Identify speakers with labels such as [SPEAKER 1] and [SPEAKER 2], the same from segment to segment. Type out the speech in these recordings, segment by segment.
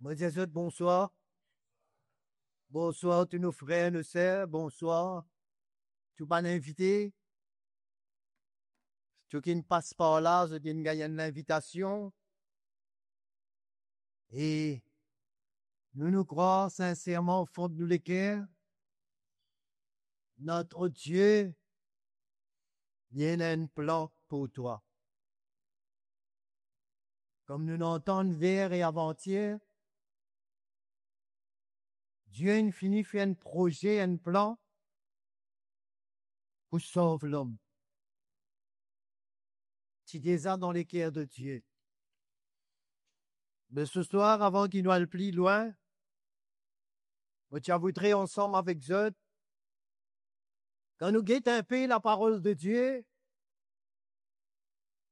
[SPEAKER 1] Moi, Jésus, bonsoir. Bonsoir, tous nos frères, nos sœurs, bonsoir. Tu pas invité. Tu qui ne passe par là, je viens de gagner une invitation. Et nous nous croyons sincèrement au fond de nous les cœurs. Notre Dieu vient un plan pour toi. Comme nous l'entendons hier et avant-hier, Dieu a fini fait un projet, un plan pour sauver l'homme. Tu déjà dans les cœurs de Dieu. Mais ce soir, avant qu'il nous aille plus loin, je voudrais ensemble avec eux, quand nous guettons un peu la parole de Dieu,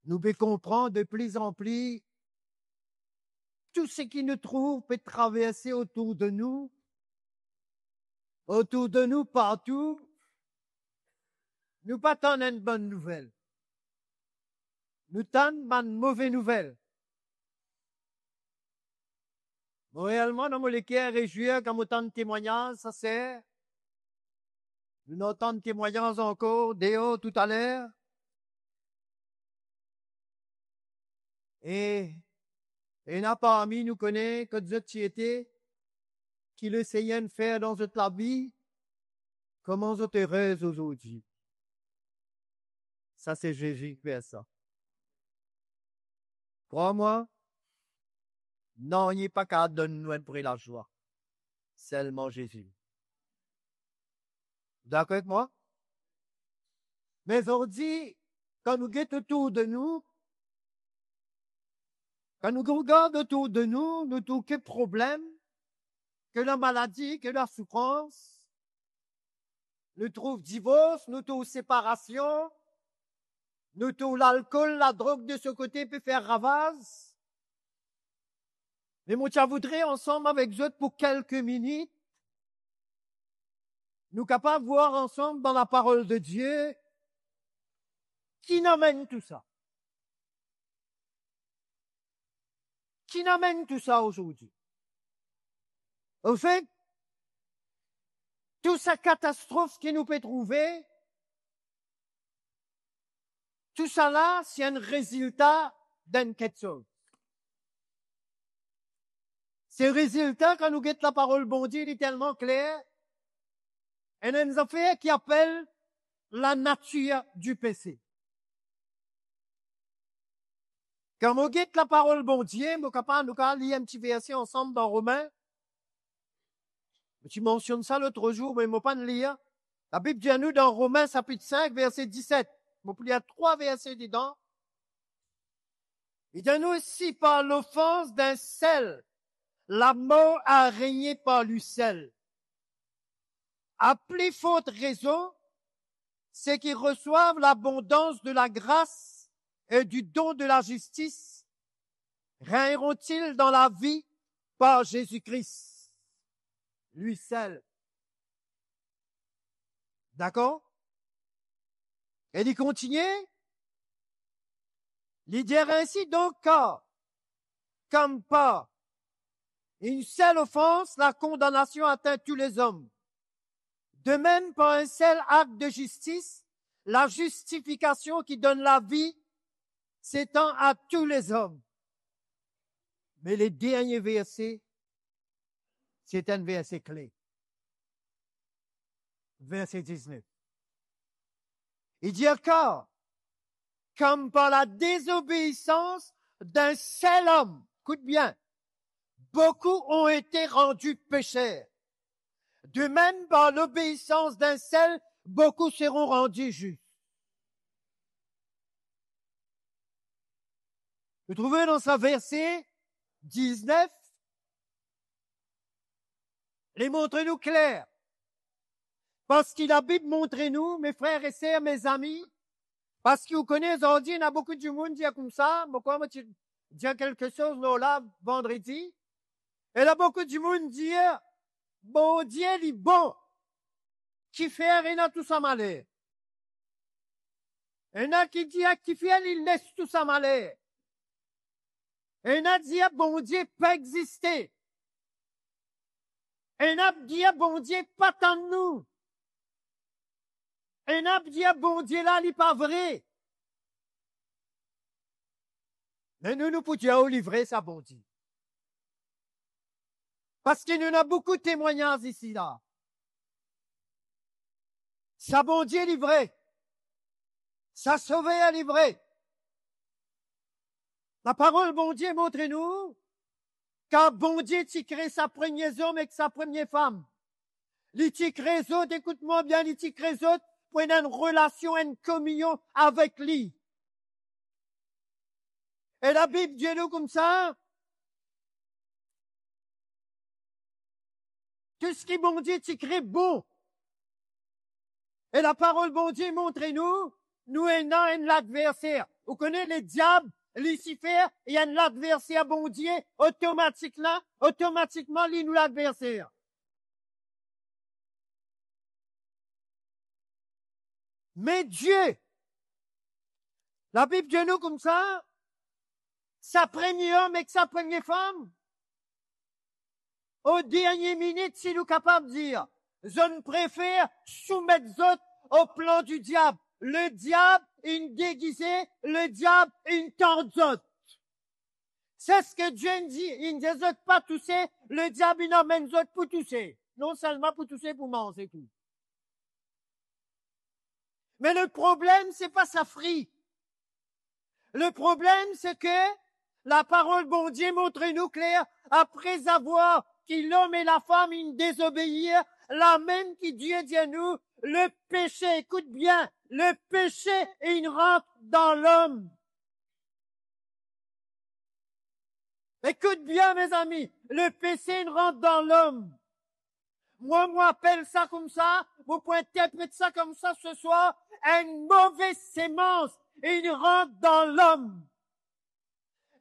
[SPEAKER 1] nous pouvons comprendre de plus en plus tout ce qui nous trouve peut traverser autour de nous partout. Nous pas tant une bonne nouvelle. Nous t'en une mauvaise nouvelle. Réellement, dans mon cœur réjouir comme autant de témoignages, ça c'est. Nous entendons de témoignages encore, Déo tout à l'heure. Et n'a parmi nous connaît que Dieu qui était, qui le essayait de faire dans notre vie, comment vous êtes heureuse aujourd'hui. Ça, c'est Jésus qui fait ça. Crois-moi, non, il n'est pas capable de nous pour la joie. Seulement Jésus. D'accord avec moi? Mais aujourd'hui, quand nous guettons autour de nous, quand nous regardons autour de nous, nous trouvons que problème, que la maladie, que la souffrance, nous trouvons divorce, nous trouvons séparation, nous trouvons l'alcool, la drogue de ce côté peut faire ravage. Mais moi, je voudrais ensemble avec eux pour quelques minutes, nous capables de voir ensemble dans la parole de Dieu qui n'amène tout ça. Qui n'amène tout ça aujourd'hui. Au fait, toute cette catastrophe qui nous peut trouver, tout ça là, c'est un résultat d'une quelque chose. Ce résultat, quand nous guettons la parole bon Dieu, il est tellement clair, et il y a une affaire qui appelle la nature du péché. Quand on guette la parole bon Dieu, nous capable de lire un petit verset ensemble dans Romains. Tu mentionnes ça l'autre jour, mais il ne m'a pas de lire. La Bible dit à nous dans Romains chapitre 5, verset 17. Il y a 3 versets dedans. Il dit à nous aussi par l'offense d'un seul, la mort a régné par lui seul. À plus forte raison, c'est qu'ils reçoivent l'abondance de la grâce et du don de la justice, règneront-ils dans la vie par Jésus-Christ, lui seul. D'accord? Et il continue. Il dit ainsi donc car, comme par une seule offense, la condamnation atteint tous les hommes. De même, par un seul acte de justice, la justification qui donne la vie s'étend à tous les hommes. Mais les derniers versets, c'est un verset clé. Verset 19. Il dit car, comme par la désobéissance d'un seul homme, écoute bien, beaucoup ont été rendus pécheurs. De même, par l'obéissance d'un seul, beaucoup seront rendus justes. Vous trouvez dans ce verset 19, les montrez-nous clair. Parce qu'il a Bible, montrez-nous, mes frères et sœurs, mes amis, parce que vous connaissez aujourd'hui, il y a beaucoup de monde qui dit comme ça, pourquoi moi tu dis quelque chose là, vendredi, et là beaucoup de monde dit, bon Dieu, il est bon, qui fait rien tout ça malheur. Il y en a qui dit, qui fait, il laisse tout ça malheur. Et il y en a dit, bon Dieu peut exister. Un ap dit, bon Dieu, pas tant de nous. Un ap dit, bon Dieu, là, il n'est pas vrai. Mais nous pouvions livrer ça, bon Dieu. Parce qu'il y en a beaucoup de témoignages ici, là. Ça, bon Dieu, livré. Ça sauvé à livrer. La parole, bon Dieu, montre-nous, quand bon Dieu t'y crée sa première homme et sa première femme. Il t'y crée autres, écoute-moi bien, il t'y crée autres pour une relation, une communion avec lui. Et la Bible dit nous comme ça. Tout ce qui bon Dieu t'y crée bon. Et la parole bon Dieu montre-nous, nous ayons un adversaire. Vous connaissez les diables, Lucifer, il y a un adversaire bon Dieu, automatiquement, il nous l'adversaire. Mais Dieu, la Bible dit nous comme ça, sa première homme et sa première femme, au dernier minute, si nous capables de dire, je ne préfère soumettre autres au plan du diable. Le diable, il déguisé, le diable, il tente autres. C'est ce que Dieu dit. Il ne dit autres pas tousser, le diable, il emmène autres pour tousser. Non seulement pour tousser, pour manger tout. Mais le problème, c'est pas sa frie. Le problème, c'est que la parole, bon Dieu, montre-nous clair, après avoir que l'homme et la femme, ils désobéirent, la même qui Dieu dit à nous, le péché, écoute bien, le péché, il rentre dans l'homme. Écoute bien, mes amis, le péché, il rentre dans l'homme. Moi, appelle ça comme ça, vous pouvez interpréter ça comme ça ce soir, une mauvaise sémence, il rentre dans l'homme.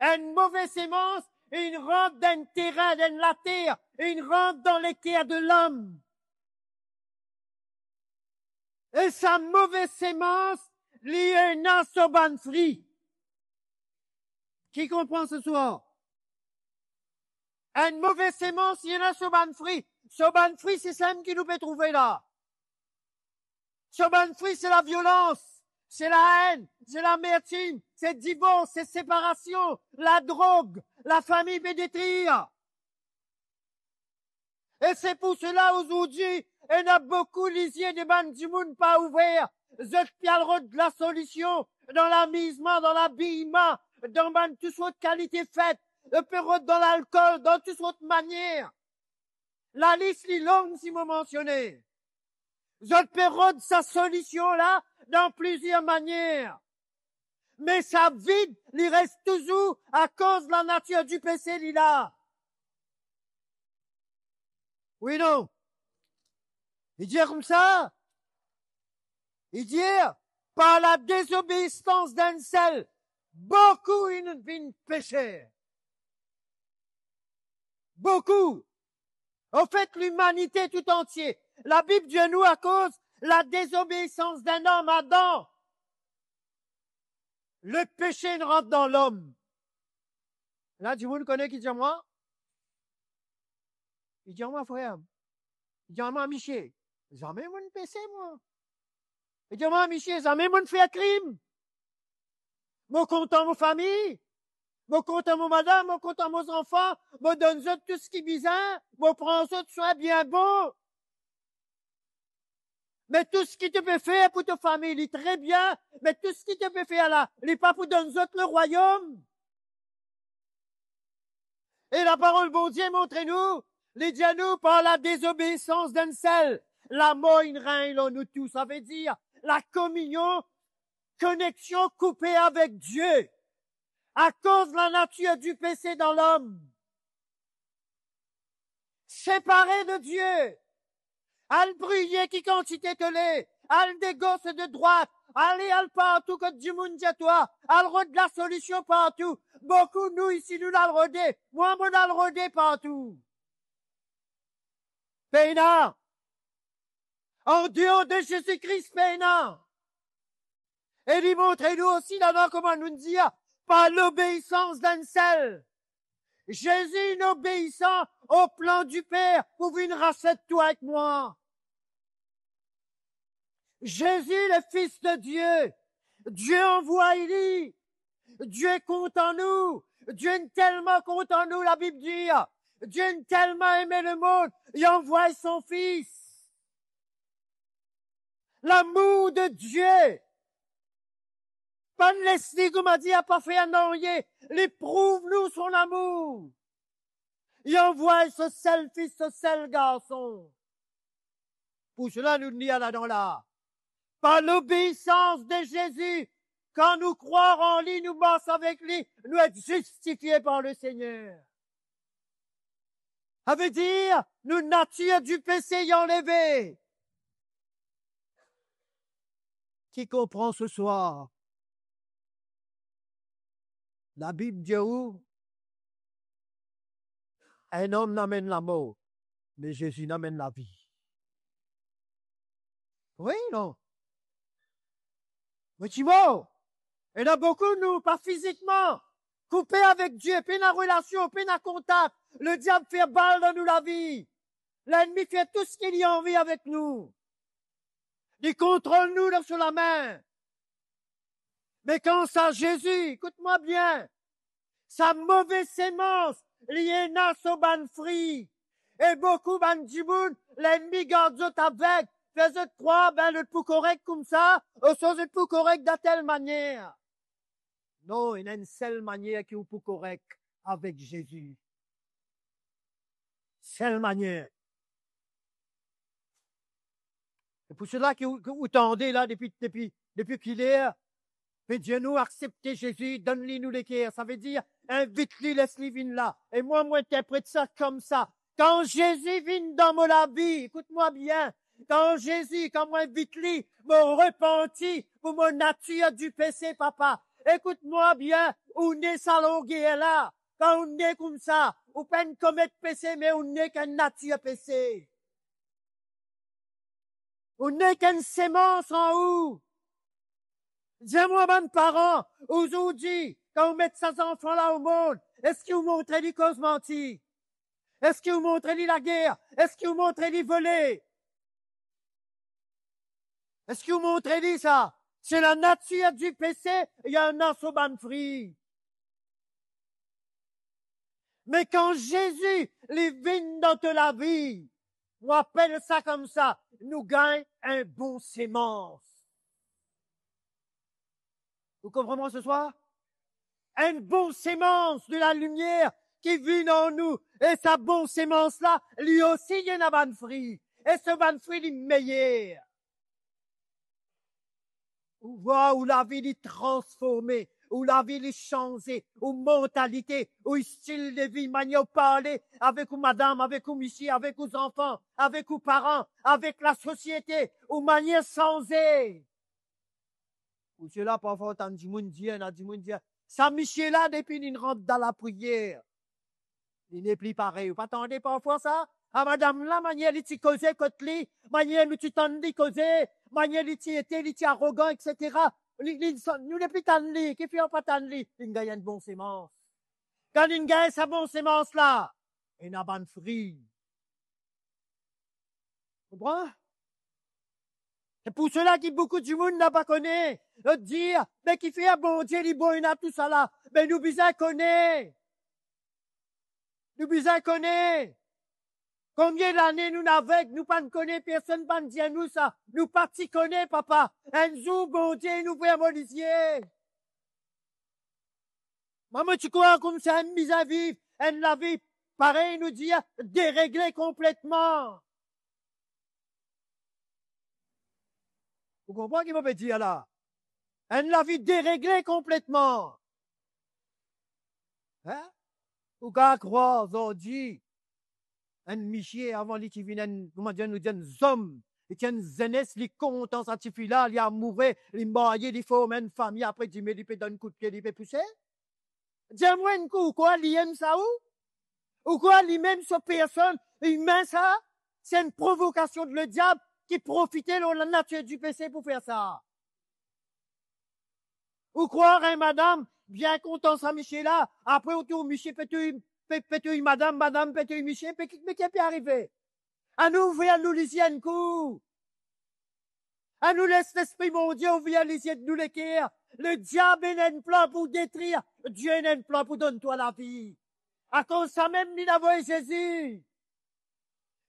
[SPEAKER 1] Une mauvaise sémence, il rentre dans le terrain, dans la terre, il rentre dans les terres de l'homme. Et sa mauvaise sémence, lui est un soban fri. Qui comprend ce soir? Une mauvaise sémence, il y en a soban fri. Soban fri, c'est ça qui nous peut trouver là. Soban fri, c'est la violence. C'est la haine, c'est l'amertume, c'est le divorce, c'est la séparation, la drogue, la famille peut détruire. Et c'est pour cela, aujourd'hui, il y a beaucoup les yeux des bandes du monde pas ouverts. Je parlerai de la solution, dans l'amusement, dans l'habillement, dans toute sorte de qualité faite, le période dans l'alcool, dans toute sorte de manière. La liste est longue, si vous mentionnez. Je période sa solution là, dans plusieurs manières. Mais sa vide, il reste toujours à cause de la nature du péché, il a. Oui, non. Il dit comme ça. Il dit, par la désobéissance d'un seul, beaucoup une péché. Beaucoup. En fait, l'humanité tout entière. La Bible dit nous à cause la désobéissance d'un homme, Adam. Le péché ne rentre dans l'homme. Là, du monde connaît qui dit moi? Il dit moi, frère. Il dit moi, Michel. Jamais mon péché, moi. Il dit moi, Michel, jamais mon fait un crime. Moi, content mon famille. Moi, content mon madame. Moi, content mes enfants. Moi, donne tout ce qui est bizarre. Moi, prends ça, soit bien bon. Mais tout ce qui te peut faire pour ta famille, il est très bien. Mais tout ce qui te peut faire là, il n'est pas pour donner le royaume. Et la parole bon Dieu montre-nous, les dieux nous par la désobéissance d'un seul. La mort, il règne en nous tous. Ça veut dire la communion, connexion coupée avec Dieu. À cause de la nature du péché dans l'homme. Séparé de Dieu. Al brûler qui quantité te l'est. Al des gosses de droite. Allez, al partout que du monde dit toi. Al rôde la solution partout. Beaucoup, nous, ici, nous l'al rodé. Moi, mon al rodé partout. Peinard. En dehors de Jésus-Christ, peinard. Et lui montrez-nous aussi là-dedans comment nous dire, par l'obéissance d'un seul. Jésus, en obéissant au plan du Père, pour une racette toi avec moi. Jésus, le Fils de Dieu. Dieu envoie Élie. Dieu est content nous. Dieu est tellement content nous, la Bible dit. Dieu a tellement aimé le monde, il envoie son Fils. L'amour de Dieu. Pas de laisser, comme a dit, a pas fait un rien. Il prouve-nous son amour. Il envoie ce seul Fils, ce seul garçon. Pour cela, nous n'y allons là. Par l'obéissance de Jésus, quand nous croirons en lui, nous marchons avec lui, nous être justifiés par le Seigneur. Ça veut dire, nous nature du péché y enlever. Qui comprend ce soir? La Bible dit où? Un homme n'amène la mort, mais Jésus n'amène la vie. Oui, non? Mais tu vois, il y en a beaucoup, nous, pas physiquement, coupés avec Dieu, puis la relation, puis la contact. Le diable fait balle dans nous la vie. L'ennemi fait tout ce qu'il y a envie avec nous. Il contrôle nous là sur la main. Mais quand ça, Jésus, écoute-moi bien, sa mauvaise sémence, liée n'a so ban fruit. Et beaucoup ban djimoun, l'ennemi garde zot avec, faisait croire, ben, le plus correct comme ça, ou chose le plus correct de telle manière. Non, il y a une seule manière qui est plus correct avec Jésus. Seule manière. Et pour cela que vous tendez là depuis qu'il est, mais Dieu nous accepter Jésus, donne-lui nous l'équerre. Ça veut dire, invite-lui, laisse-lui venir là. Et moi interprète ça comme ça. Quand Jésus vient dans mon vie, écoute-moi bien. Quand Jésus, quand moi invite-lui, me repentit pour mon nature du péché, papa. Écoute-moi bien, on est salongué là. Quand on est comme ça, on peut pas commettre péché, mais on n'est qu'un nature péché. On n'est qu'une sémence en haut. Dis-moi, mes parents, aujourd'hui, quand vous mettez ces enfants-là au monde, est-ce que vous montrez les causes menties? Est-ce que vous montrez la guerre? Est-ce que vous montrez les volets? Est-ce que vous montrez ça? C'est la nature du péché, il y a un os au ban fruit. Mais quand Jésus les vient dans la vie, on appelle ça comme ça, nous gagne un bon sémence. Vous comprenez ce soir? Une bonne sémence de la lumière qui vit en nous. Et sa bonne sémence-là, lui aussi, il y a un ban fruit. Et ce ban fruit, il est meilleur. Ou voir où la vie est transformée, où la vie est changée, où mentalité, où style de vie, manière de parler avec madame, avec monsieur, avec les enfants, avec les parents, avec la société, ou manière changée. Ou cela, parfois, on dit, ça, monsieur là, depuis il rentre dans la prière. Il n'est plus pareil. Vous attendez parfois ça? Ah, madame là, manière, il t'y causait, côté, manière, il t'y tendait, causait, manière, il t'y était, il t'y arrogant, etc. Nous n'est plus tendé. Qu'est-ce qu'on pas tendé? Il gagne une bonne sémence. Quand il gagne sa bonne sémence là, il n'a pas de fruit. Vous comprenez? C'est pour cela que beaucoup du monde n'a pas connu. De dire, mais qui fait un bon Dieu, il bon, il a tout ça là. Mais nous besoin connaître. Nous besoin connaître. Combien d'années nous n'avons, nous pas connaît personne, pas dire nous ça. Nous pas t'y connaît, papa. Un jour, bon Dieu, nous fait molicier. Maman, tu crois comme ça, une mise à vivre, une la vie, pareil, nous dit, dérégler complètement. Vous comprenez ce qu'il veut dire là? Elle l'a vie déréglée complètement. Hein? Ou qu'à croire, aujourd'hui, un michier avant lui qui vient, comment dire, nous dit, un homme, et qui a une jeunesse, il est content, ça suffit là, il a mouru, il est marié, il faut même une famille, après, il met, il peut donner un coup de pied, il peut pousser. Dis-moi un coup, quoi, il aime ça ou quoi, il même sur personne, il met ça, c'est une provocation de le diable qui profitait de la nature du péché pour faire ça. Ou croire, hein, madame, bien content ça, Michel là, après, autour, Michel peut pétouille madame, pétouille monsieur, mais qui est arrivé? À nous, viens nous lisier un coup. À nous laisse l'esprit mon Dieu, viens lisier de nous l'équerre. Le diable n'a un plan pour détruire. Dieu n'a un plan pour donner toi la vie. À cause ça même, il a Jésus.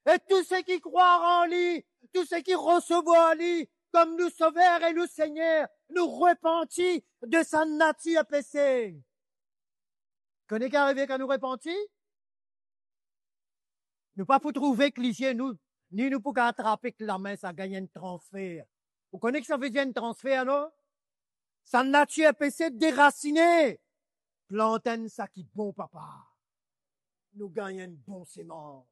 [SPEAKER 1] Et tous ceux qui croient en lui, tous ceux qui reçoivent en lui, comme nous sauveurs et nous Seigneur, nous repentis de sa nature péché. Connais qu'arriver quand nous repentis? Nous pas pour trouver que l'hygiène nous, ni nous pour attraper que la main, ça gagne un transfert. Vous connaissez que ça veut dire un transfert, non? Sa nature péché déracinée. Planten ça qui bon, papa. Nous gagnons une bonne sémence.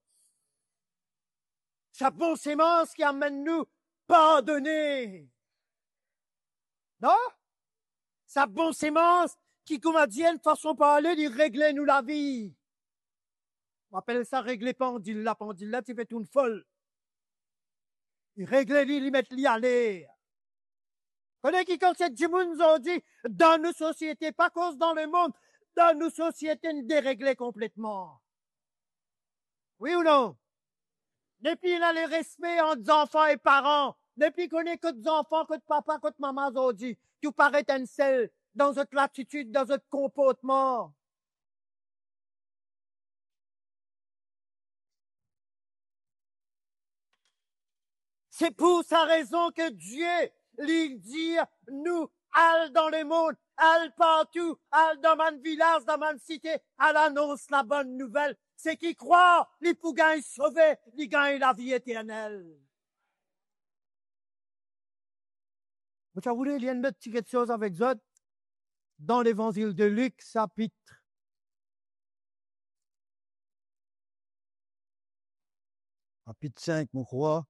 [SPEAKER 1] Sa bonne sémence qui amène nous pardonner. Non? Sa bonne sémence qui, comme a dit, une façon de parler, il régler nous la vie. On appelle ça régler pendule là, tu fais tout une folle. Il règle il met l'y aller. Connais qui quand c'est du monde nous ont dit, dans nos sociétés, pas cause dans le monde, dans nos sociétés, nous déréglées complètement. Oui ou non? Depuis il a le respect entre enfants et parents. Depuis qu'on est que des enfants, que de papa, que de maman ont dit, tout paraît un seul dans votre attitude, dans votre comportement. C'est pour sa raison que Dieu lui dit, nous, allons dans le monde, allons partout, allons dans mon village, dans ma cité, elle annonce la bonne nouvelle. C'est qui croit, les pour gagner sauver, les gagnent la vie éternelle. Vous voulez, il y a une petite chose avec vous dans l'évangile de Luc, chapitre 5, mon roi.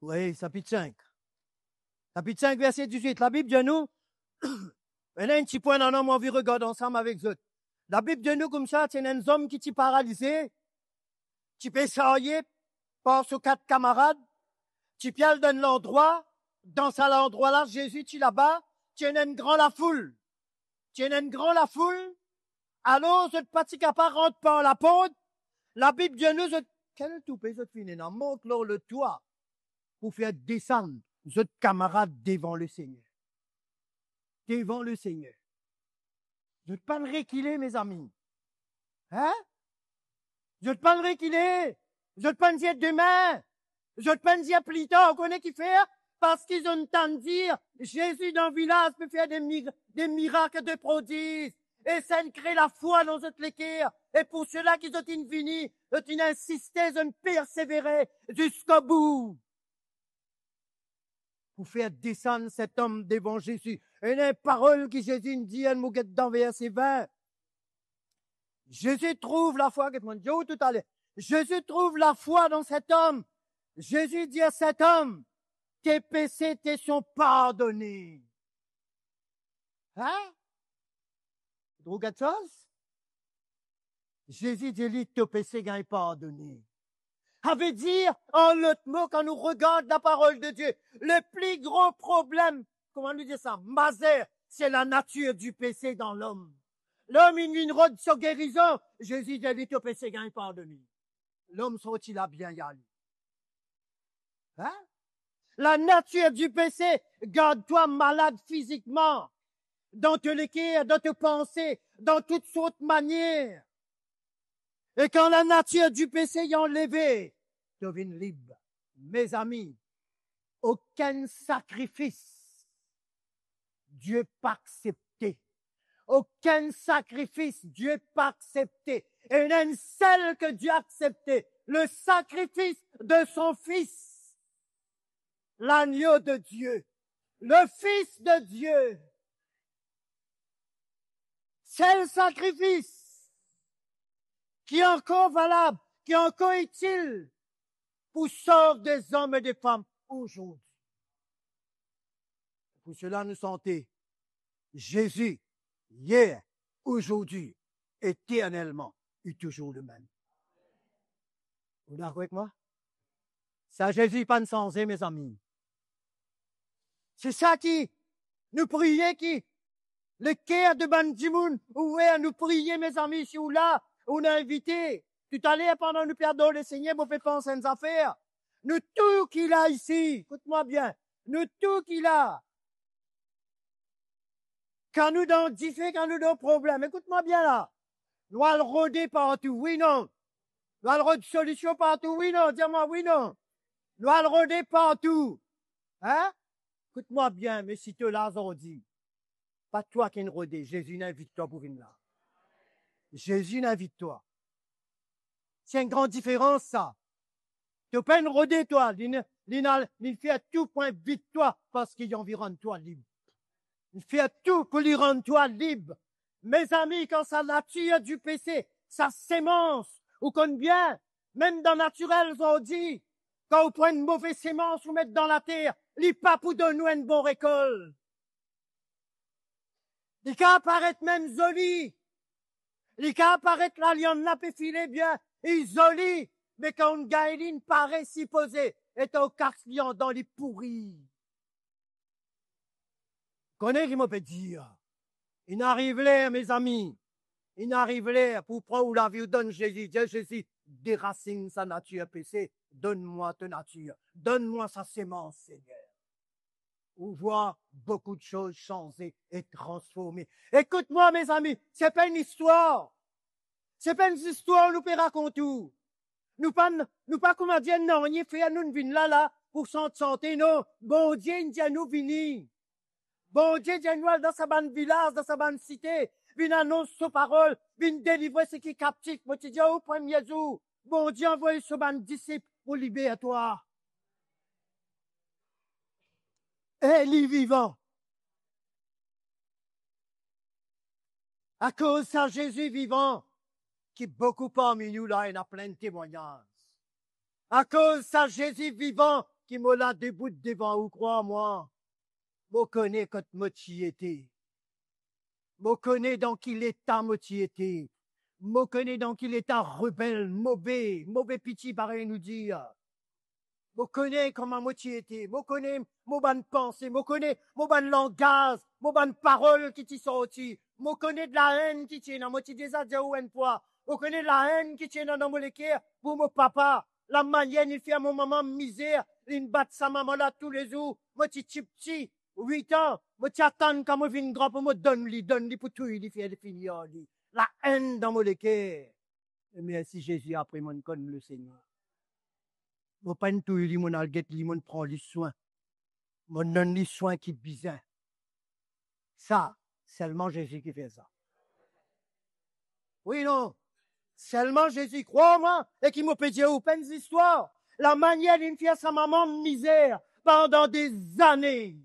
[SPEAKER 1] Oui, chapitre 5. Chapitre 5, verset 18. La Bible de nous, il y a un petit point dans l'homme, on va regarder ensemble avec eux. La Bible de nous, comme ça, c'est un homme qui est paralysé, qui peut s'arrêter par ses 4 camarades, qui piale dans l'endroit, dans cet endroit-là, Jésus, tu là-bas, tu es un grand la foule. Tu es un grand la foule, alors, ce petit capable rentre par la porte, la Bible de nous, quel toupé, ce fini, monte leur le toit, pour faire descendre, votre camarade devant le Seigneur. Devant le Seigneur. Je ne parlerai qu'il est, mes amis. Hein? Je ne parlerai qu'il est. Je ne pense dire demain. Je ne pense dire plus tard. On connaît qui faire? Parce qu'ils ont entendu dire, Jésus dans le village peut faire des miracles, des prodiges. Et ça crée la foi dans cette l'équerre. Et pour ceux-là qui ont fini, ils ont insisté, ils ont persévéré jusqu'au bout. Pour faire descendre cet homme devant Jésus. Et les paroles que Jésus dit, elle m'a dans verset 20. Jésus trouve la foi, tout à l'heure. Jésus trouve la foi dans cet homme. Jésus dit à cet homme, tes péchés te sont pardonnés. Hein? Vous regardez ça? Jésus dit, tes péchés sont pardonnés. Ça veut dire, en l'autre mot, quand nous regardons la parole de Dieu, le plus gros problème, comment nous dire ça, mazère, c'est la nature du péché dans l'homme. L'homme, il une route sur guérison. Jésus dit, tes péchés sont pardonnés. L'homme sorti là bien y aller. Hein? La nature du péché, garde-toi malade physiquement, dans tes l'équerre, dans tes pensées, dans toutes sortes de manières. Et quand la nature du péché est enlevée, deviens libre. Mes amis, aucun sacrifice Dieu pas accepté. Aucun sacrifice Dieu pas accepté. Et il y en a une seule que Dieu a accepté. Le sacrifice de son Fils. L'agneau de Dieu. Le Fils de Dieu. C'est le sacrifice qui est encore valable, qui est encore utile pour sauver des hommes et des femmes aujourd'hui. Pour cela, nous sentons Jésus, hier, aujourd'hui, éternellement, est toujours le même. Vous êtes d'accord avec moi? Ça, Jésus, pas de sensé, mes amis. C'est ça qui nous prier qui le cœur de Bandimoun, où est à nous prier, mes amis, si ou là, on a invité. Tout à l'heure, pendant nous perdons le Seigneur, vous faites penser à nos affaires. Nous tout qu'il a ici, écoute-moi bien, nous tout qu'il a. Quand nous dans difficulté, quand nous dans problème, écoute-moi bien là. Nous allons rôder partout, oui, non. Nous allons rôder solution partout, oui, non. Dis-moi, oui, non. Nous allons rôder partout. Hein? Écoute-moi bien, mais si tu l'as dit, pas toi qui es rodé, Jésus n'invite toi pour venir là. Jésus n'invite toi. C'est une grande différence, ça. Tu peux pas rodé, toi. Il fait tout pour inviter toi parce qu'il environne toi libre. Il fait tout pour lui rendre toi libre. Mes amis, quand sa nature du péché, sa sémence, ou connaît bien, même dans naturel, on dit, quand vous prenez une mauvaise sémence, vous mettez dans la terre, il pas pour donner une bonne récolte. Il peut apparaître même joli. Il peut apparaître là, il y en a filer bien, et joli. Mais quand une gaïline paraît si posée, est au quartier dans les pourris. Connais qui m'a fait dire? Il n'arrive là, mes amis. Il n'arrive là pour prendre la vie, donne Jésus. Dieu Jésus, déracine sa nature péché. Donne-moi ta nature. Donne-moi sa sémence, Seigneur. Ou voir beaucoup de choses changer et transformer. Écoute-moi, mes amis, c'est pas une histoire. C'est pas une histoire, nous peut raconter tout. Nous pas, comment dire, non, il fait à nous une là, pour santé, non. Bon Dieu, il dit à nous venir. Bon Dieu, il dit à nous dans sa bonne village, dans sa bonne cité. Vin annonce sa parole, vin délivrer ce qui est captif. Moi, tu dis, au premier jour, bon Dieu, envoie ce bonne disciple pour libérer toi. Et il est vivant. À cause de Jésus vivant, qui est beaucoup parmi nous là, il y a plein de témoignages. À cause de Jésus vivant, qui m'a là debout devant vous, crois-moi. Moi connais quand moitié était. Moi connais dans qu'il est à moitié était. Moi connais dans qu'il est à rebelle, mauvais pitié pareil nous dire. Moi connais comment moitié était. Moi connais mon bonne pensée. Moi connais mon bon langage, mon bonne parole qui t'y sorti. Moi connais de la haine qui tient dans moi t'y déjà dit une fois. Moi connais la haine qui tient dans mon cœur pour mon papa. La manière il fait à mon maman misère, il bat sa maman là tous les jours. Moi t'y petit, 8 ans. Moi t'y attends quand moi viens grand pour me donne-lui pour tout il fait finir lui. La haine dans mon cœur. Merci Jésus après mon conne le Seigneur. Mon pas tout li mon alget li mon prend les soins. Mon donne les soins qui bizarre. Ça, seulement Jésus qui fait ça. Oui, non. Seulement Jésus, crois-moi, et qui m'a pédié aux peines histoires. La manière d'une fille à sa maman misère pendant des années.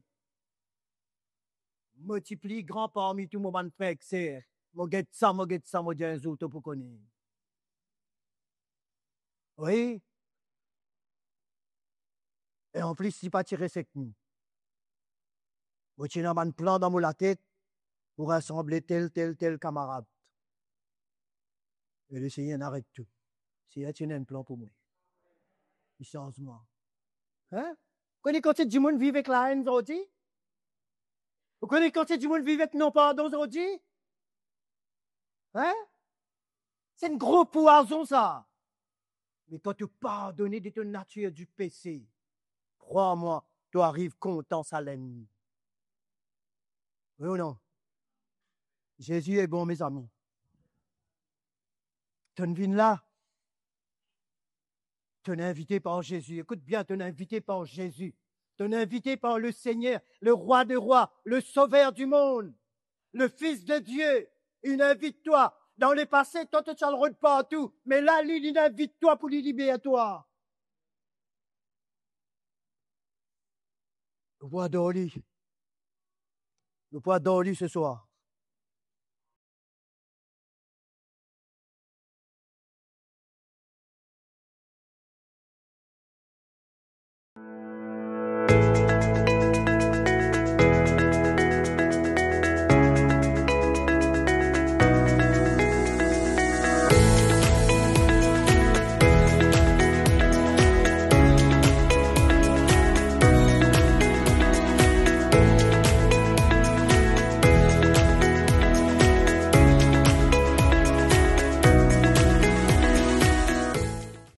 [SPEAKER 1] Multiplie grand parmi tout mon ban frère, c'est, mon guet ça, mon dit un jour, pour connaître. Oui. Et en plus, si pas tirer c'est que nous. Moi, j'ai un plan dans la tête pour rassembler tel camarade. Et le Seigneur n'arrête tout. C'est un plan pour moi. Il change moi. Hein? Vous connaissez quand du monde vit avec la haine aujourd'hui? Vous connaissez quand du monde vit avec non pardon aujourd'hui? Hein? C'est une grosse poison, ça. Mais quand tu pardonnes de ton nature du péché, crois-moi, tu arrives content à l'ennemi. Oui ou non? Jésus est bon, mes amis. Tu ne viens là. Tu es invité par Jésus. Écoute bien, tu es invité par Jésus. Tu es invité par le Seigneur, le roi des rois, le sauveur du monde, le Fils de Dieu. Il invite-toi. Dans le passé, toi, tu as le droit de partout. Mais là, lui, il invite-toi pour lui libérer toi. Le poids d'Oli. Le poids d'Oli ce soir.